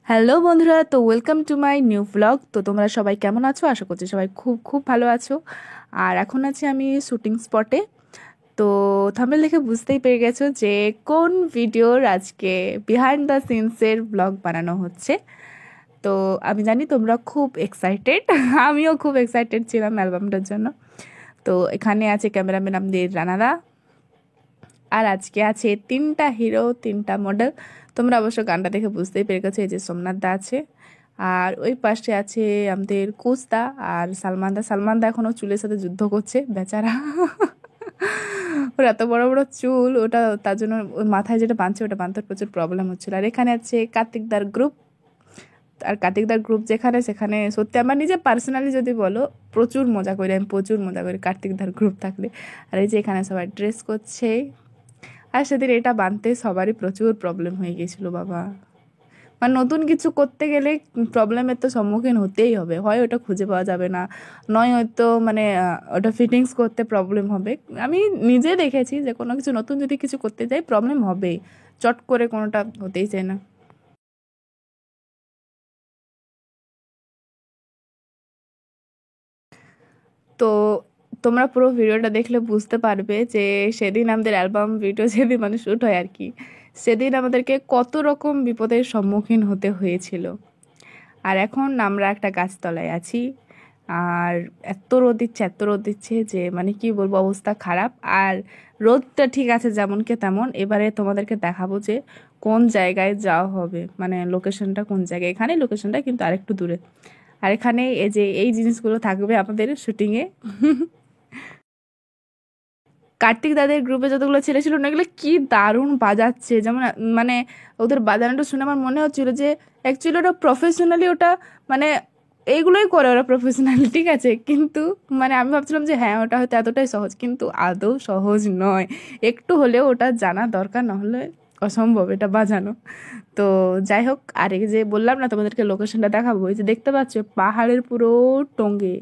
Hello বন্ধুরা, তো welcome to my new blog. তো তোমরা সবাই কেমন আছো? আশা করছি সবাই খুব খুব ভালো আছো। আর এখন আছি আমি শুটিং স্পটে। তো থাম্বনেল দেখে বুঝতেই পেরে গেছো যে কোন ভিডিওর আজকে বিহাইন্ড দ্য সিনসের ব্লগ বানানো হচ্ছে। তো আমি জানি তোমরা খুব এক্সাইটেড, আমিও খুব এক্সাইটেড ছিলাম অ্যালবামটার জন্য। তো এখানে আছে ক্যামেরাম্যান আমাদের রানাদা, আর আজকে আছে তিনটা হিরো, তিনটা মডেল। তোমরা অবশ্য গানটা দেখে বুঝতেই পেরে গেছো, এই যে সোমনাথ দা আছে, আর ওই পাশে আছে আমাদের কোচদা আর সালমান দা এখনও চুলের সাথে যুদ্ধ করছে বেচারা। ওর এত বড় বড় চুল, ওটা তার জন্য ওই মাথায় যেটা বাঁধছে ওটা বাঁধতে প্রচুর প্রবলেম হচ্ছিল। আর এখানে আছে কার্তিকদার গ্রুপ। আর কার্তিকদার গ্রুপ যেখানে, সেখানে সত্যি আমার নিজে পার্সোনালি যদি বলো, প্রচুর মজা করি আমি, প্রচুর মজা করি কার্তিকদার গ্রুপ থাকলে। আর এই যে এখানে সবাই ড্রেস করছে। আর সেদিন এটা বানতে সবারই প্রচুর প্রবলেম হয়ে গেছিলো বাবা। মানে নতুন কিছু করতে গেলে প্রবলেমের তো সম্মুখীন হতেই হবে, হয় ওটা খুঁজে পাওয়া যাবে না, নয় হয়তো মানে ওটা ফিটিংস করতে প্রবলেম হবে। আমি নিজে দেখেছি যে কোনো কিছু নতুন যদি কিছু করতে যাই প্রবলেম হবেই, চট করে কোনোটা হতেই চায় না। তো তোমরা পুরো ভিডিওটা দেখলে বুঝতে পারবে যে সেদিন আমাদের অ্যালবাম ভিডিও যেদিন মানে শ্যুট হয় আর কি, সেদিন আমাদেরকে কত রকম বিপদের সম্মুখীন হতে হয়েছিল। আর এখন আমরা একটা গাছতলায় আছি, আর এত রোদ দিচ্ছে যে মানে কি বলবো, অবস্থা খারাপ। আর রোদটা ঠিক আছে যেমনকে তেমন, এবারে তোমাদেরকে দেখাবো যে কোন জায়গায় যাওয়া হবে, মানে লোকেশনটা কোন জায়গায়। এখানে লোকেশনটা কিন্তু আরেকটু দূরে। আর এখানে এই যে এই জিনিসগুলো থাকবে আমাদের শুটিংয়ে। কার্তিক দাদের গ্রুপে যতগুলো ছেলে ছিল না, এগুলো কি দারুণ বাজাচ্ছে, যেমন মানে ওদের বাজানোটা শুনে আমার মনে হচ্ছিল যে অ্যাকচুয়ালি ওটা প্রফেশনালি, ওটা মানে এইগুলোই করে ওরা প্রফেশনালি, ঠিক আছে, কিন্তু মানে আমি ভাবছিলাম যে হ্যাঁ ওটা হয়তো এতটাই সহজ, কিন্তু আদৌ সহজ নয়। একটু হলেও ওটা জানা দরকার, না হলে অসম্ভব এটা বাজানো। তো যাই হোক, আর এই যে বললাম না তোমাদেরকে লোকেশনটা দেখাবো, এই যে দেখতে পাচ্ছ পাহাড়ের পুরো টঙ্গে,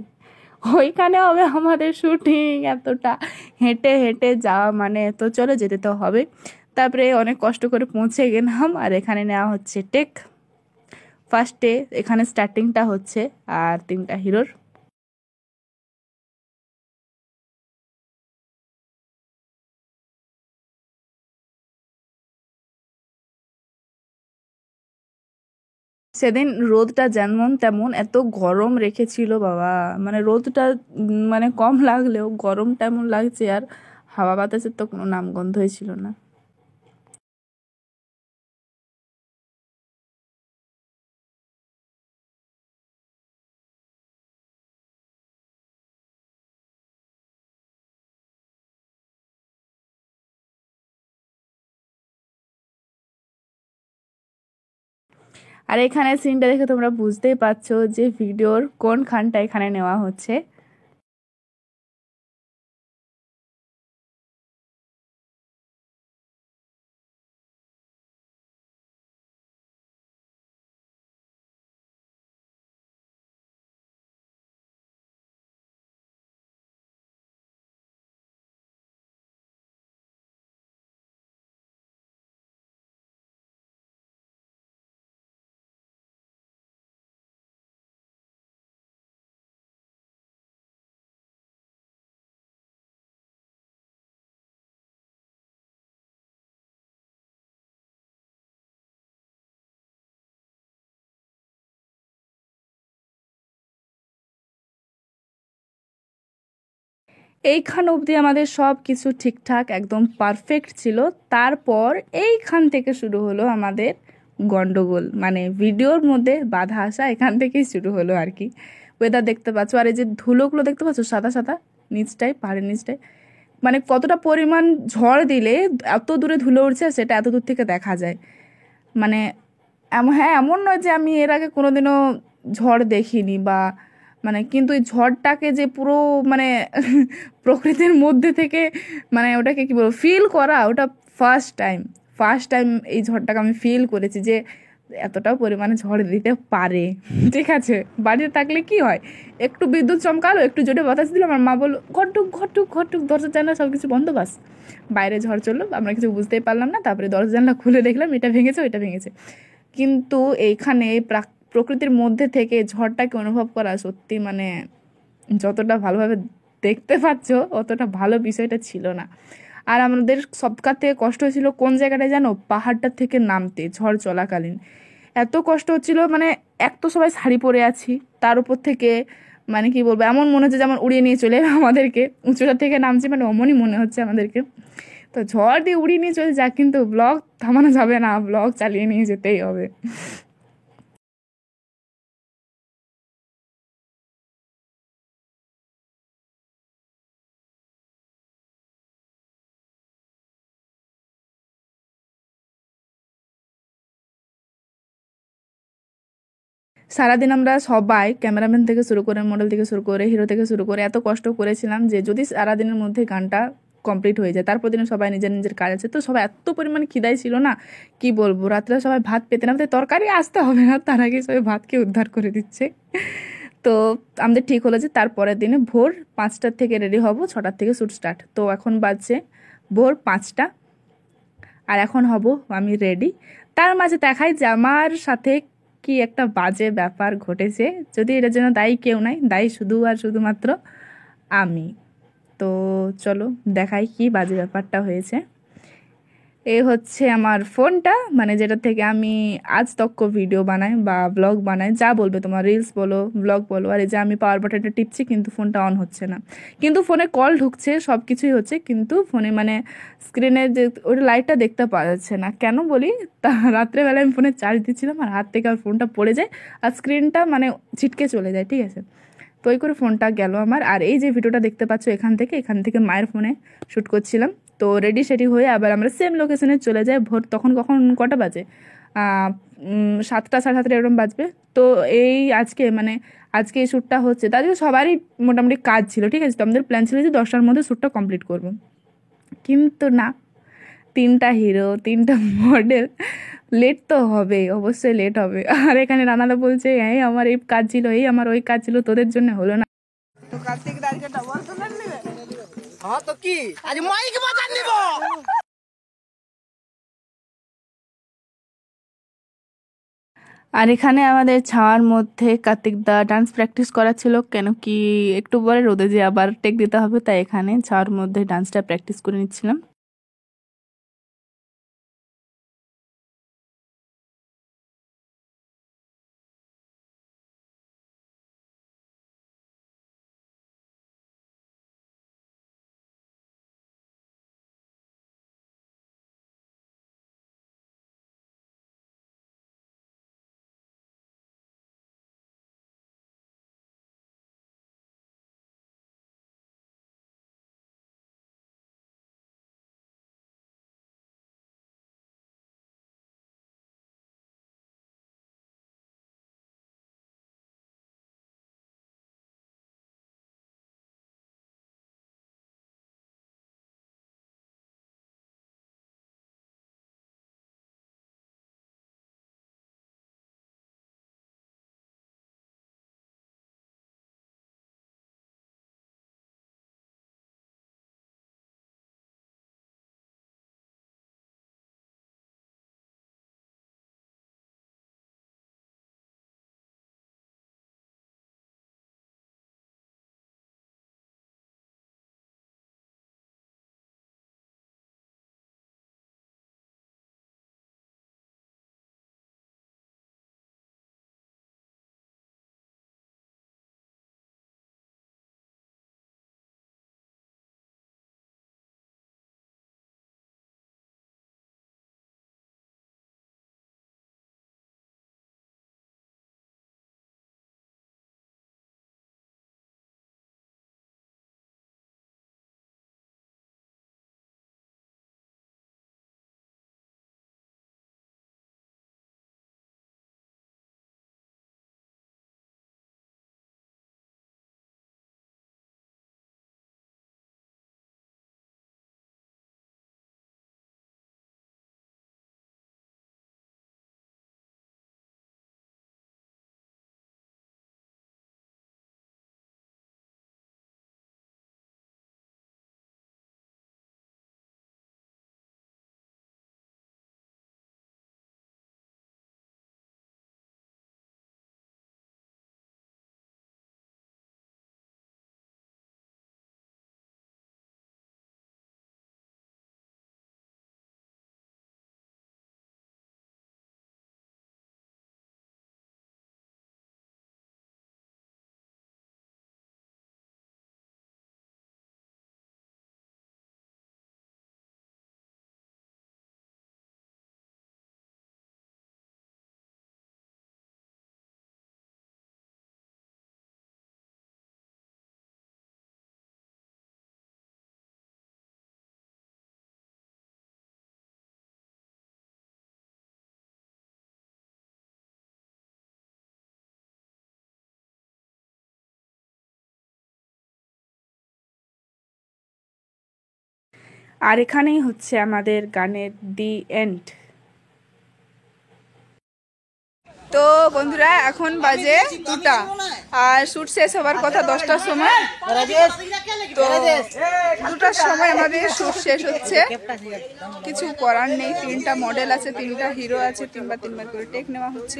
ওইখানে হবে আমাদের শুটিং। এতটা হেঁটে হেঁটে যাওয়া মানে, তো চলো যেতে তো হবে। তারপরে অনেক কষ্ট করে পৌঁছে গেলাম, আর এখানে নেওয়া হচ্ছে টেক। ফার্স্টে এখানে স্টার্টিংটা হচ্ছে, আর তিনটা হিরোর। সেদিন রোদটা যেমন তেমন, এত গরম রেখেছিল বাবা। মানে রোদটা মানে কম লাগলেও গরমটা এমন লাগছে, আর হাওয়া বাতাসের তো কোনো নামগন্ধই ছিল না। আর এখানে সিনটা দেখে তোমরা বুঝতেই পারছো যে ভিডিওর কোন খানটা এখানে নেওয়া হচ্ছে। এইখান অবধি আমাদের সব কিছু ঠিকঠাক একদম পারফেক্ট ছিল। তারপর এইখান থেকে শুরু হলো আমাদের গন্ডগোল, মানে ভিডিওর মধ্যে বাধা আসা এখান থেকেই শুরু হলো আর কি। ওয়েদার দেখতে পাচ্ছ, আর এই যে ধুলোগুলো দেখতে পাচ্ছ সাদা সাদা নিচটায়, পাহাড়ের নিচটায়, মানে কতটা পরিমাণ ঝড় দিলে এত দূরে ধুলো উঠছে, আর সেটা এত দূর থেকে দেখা যায়। মানে হ্যাঁ, এমন নয় যে আমি এর আগে কোনোদিনও ঝড় দেখিনি বা মানে, কিন্তু এই ঝড়টাকে যে পুরো মানে প্রকৃতির মধ্যে থেকে মানে ওটাকে কি বলবো ফিল করা, ওটা ফার্স্ট টাইম এই ঝড়টাকে আমি ফিল করেছি যে এতটাও পরিমাণে ঝড় দিতে পারে। ঠিক আছে, বাড়িতে থাকলে কি হয়, একটু বিদ্যুৎ চমকালো, একটু জোরে বাতাস দিল, আমার মা বললো ঘটুক ঘটুক ঘটুক, দরজা জানলা সব কিছু বন্ধ, বাস বাইরে ঝড় চললো, আমরা কিছু বুঝতেই পারলাম না। তারপরে দরজা জানলা খুলে দেখলাম এটা ভেঙেছে ওইটা ভেঙেছে। কিন্তু এইখানে এই প্রকৃতির মধ্যে থেকে ঝড়টাকে অনুভব করা সত্যি মানে যতটা ভালোভাবে দেখতে পাচ্ছ অতটা ভালো বিষয়টা ছিল না। আর আমাদের সবকার থেকে কষ্ট হয়েছিল কোন জায়গাটায় জানো, পাহাড়টা থেকে নামতে ঝড় চলাকালীন এত কষ্ট হচ্ছিল। মানে এক তো সবাই শাড়ি পরে আছি, তার উপর থেকে মানে কি বলবো, এমন মনে হচ্ছে যেমন উড়িয়ে নিয়ে চলে আমাদেরকে, উঁচুটা থেকে নামছি মানে অমনই মনে হচ্ছে আমাদেরকে। তো ঝড় দিয়ে উড়িয়ে নিয়ে চলে যাক, কিন্তু ব্লগ থামানো যাবে না, ব্লগ চালিয়ে নিয়ে যেতেই হবে। সারাদিন আমরা সবাই ক্যামেরাম্যান থেকে শুরু করে, মডেল থেকে শুরু করে, হিরো থেকে শুরু করে এত কষ্ট করেছিলাম যে যদি সারাদিনের মধ্যে গানটা কমপ্লিট হয়ে যায়। তারপর দিনে সবাই নিজের নিজের কাজ আছে, তো সবাই এত পরিমাণে খিদাই ছিল না কি বলবো। রাত্রে সবাই ভাত পেতে না পেতে তরকারি আসতে হবে না, তার আগে সবাই ভাতকে উদ্ধার করে দিচ্ছে। তো আমাদের ঠিক হলো যে তারপরের দিনে ভোর 5টার থেকে রেডি হব, 6টার থেকে শ্যুট স্টার্ট। তো এখন বাজছে ভোর 5টা, আর এখন হব আমি রেডি। তার মাঝে দেখাই যে আমার সাথে কি একটা বাজে ব্যাপার ঘটেছে, যদি এটার জন্য দায়ী কেউ নাই, দায়ী শুধু আর শুধুমাত্র আমি। তো চলো দেখাই কি বাজে ব্যাপারটা হয়েছে। এই হচ্ছে আমার ফোনটা, মানে যেটা থেকে আমি আজ তক ভিডিও বানাই বা ব্লগ বানাই, যা বলবে তোমার, রিলস বলো ব্লগ বলো। আর এই যে আমি পাওয়ার বাটনটা টিপছি কিন্তু ফোনটা অন হচ্ছে না, কিন্তু ফোনে কল ঢুকছে, সব কিছুই হচ্ছে, কিন্তু ফোনে মানে স্ক্রিনে যে ওই লাইটটা দেখতে পাওয়া যাচ্ছে না। কেন বলি, তা রাত্রেবেলায় আমি ফোনে চার্জ দিচ্ছিলাম আর হাত থেকে আর ফোনটা পড়ে যায় আর স্ক্রিনটা মানে ছিটকে চলে যায়, ঠিক আছে। তো ওই করে ফোনটা গেল আমার। আর এই যে ভিডিওটা দেখতে পাচ্ছ এখান থেকে মায়ের ফোনে শ্যুট করছিলাম। তো রেডি সেডি হয়ে আবার আমরা সেম লোকেশনে চলে যাই ভোর, তখন কখন কটা বাজে, 7টা 7:30 এরকম বাজবে। তো এই আজকে মানে আজকে এই শ্যুটটা হচ্ছে, তাদের সবারই মোটামুটি কাজ ছিল, ঠিক আছে। তো আমাদের প্ল্যান ছিল যে 10টার মধ্যে শ্যুটটা কমপ্লিট করব, কিন্তু না, 3টা হিরো 3টা মডেল, লেট তো হবে, অবশ্যই লেট হবে। আর এখানে রানাদা বলছে এই আমার এই কাজ ছিল, এই আমার ওই কাজ ছিল, তোদের জন্য হলো না। তো কার্তিক রাজকে ডাবল তুলে নিবে। হ্যাঁ তো কি আজ মাইক বাজান নিব। আর এখানে আমাদের ছাওয়ার মধ্যে কার্তিক দা ডান্স প্র্যাকটিস করা ছিল, কেন কি একটু পরে রোদে যে আবার টেক দিতে হবে, তাই এখানে ছাওয়ার মধ্যে ডান্সটা প্র্যাকটিস করে নিচ্ছিলাম। আর এখানেই হচ্ছে আমাদের গানের দি এন্ড। তো বন্ধুরা এখন বাজে 2টা আর শ্যুট শেষ হবার কথা 10টার সময়। তো 2টার সময় আমাদের শ্যুট শেষ হচ্ছে, কিছু করার নেই। 3টা মডেল আছে, 3টা হিরো আছে, 3বার করে টেক নেওয়া হচ্ছে।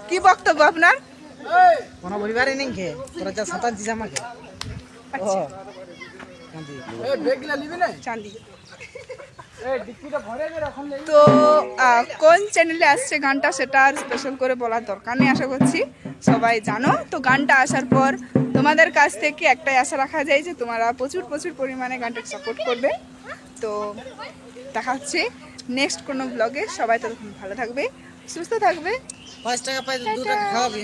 কি বক্তব্য আপনার? কোনো পরিবারে নেই কে তোরা যা সাতান দিস আমাকে আচ্ছা চাঁদি। তো কোন চ্যানেলে আসছে গানটা সেটা আর স্পেশাল করে বলার দরকার নেই, আশা করছি সবাই জানো। তো গানটা আসার পর তোমাদের কাছ থেকে একটাই আশা রাখা যায় যে তোমরা প্রচুর পরিমাণে গানটাকে সাপোর্ট করবে। তো দেখা হচ্ছে নেক্সট কোনো ব্লগে। সবাই ততক্ষণ ভালো থাকবে, সুস্থ থাকবে। 5 টাকা পাই 2 টাকা খাওয়াবি।